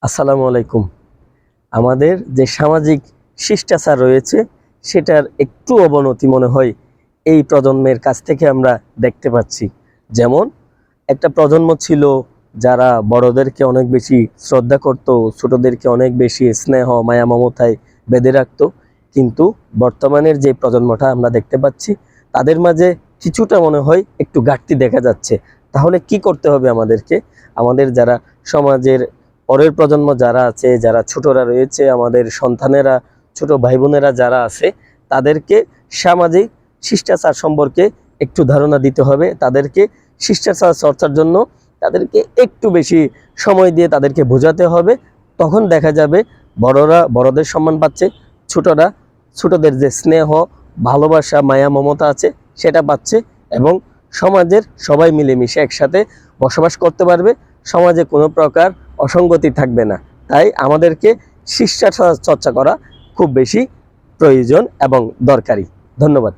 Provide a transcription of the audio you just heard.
আসসালামু আলাইকুম। আমাদের যে সামাজিক শিষ্টাচার রয়েছে সেটার একটু অবনতি মনে হয় এই প্রজন্মের কাছ থেকে আমরা দেখতে পাচ্ছি। যেমন একটা প্রজন্ম ছিল যারা বড়দেরকে অনেক বেশি শ্রদ্ধা করত, ছোটদেরকে অনেক বেশি স্নেহ মায়া মমতায় বেঁধে রাখত। কিন্তু বর্তমানের যে প্রজন্মটা আমরা দেখতে পাচ্ছি তাদের মাঝে কিছুটা মনে হয় একটু ঘাটতি দেখা যাচ্ছে। তাহলে কি করতে হবে আমাদেরকে? আমাদের যারা সমাজের পরের প্রজন্ম যারা আছে, যারা ছোটরা রয়েছে, আমাদের সন্তানেরা, ছোট ভাই বোনেরা যারা আছে, তাদেরকে সামাজিক শিষ্টাচার সম্পর্কে একটু ধারণা দিতে হবে। তাদেরকে শিষ্টাচার চর্চার জন্য তাদেরকে একটু বেশি সময় দিয়ে তাদেরকে বোঝাতে হবে। তখন দেখা যাবে বড়রা বড়দের সম্মান পাচ্ছে, ছোটরা ছোটদের যে স্নেহ, ভালোবাসা, মায়া মমতা আছে সেটা পাচ্ছে, এবং সমাজের সবাই মিলেমিশে একসাথে বসবাস করতে পারবে। সমাজে কোনো প্রকার অসঙ্গতি থাকবে না। তাই আমাদেরকে শিষ্টাচার চর্চা করা খুব বেশি প্রয়োজন এবং দরকারি। ধন্যবাদ।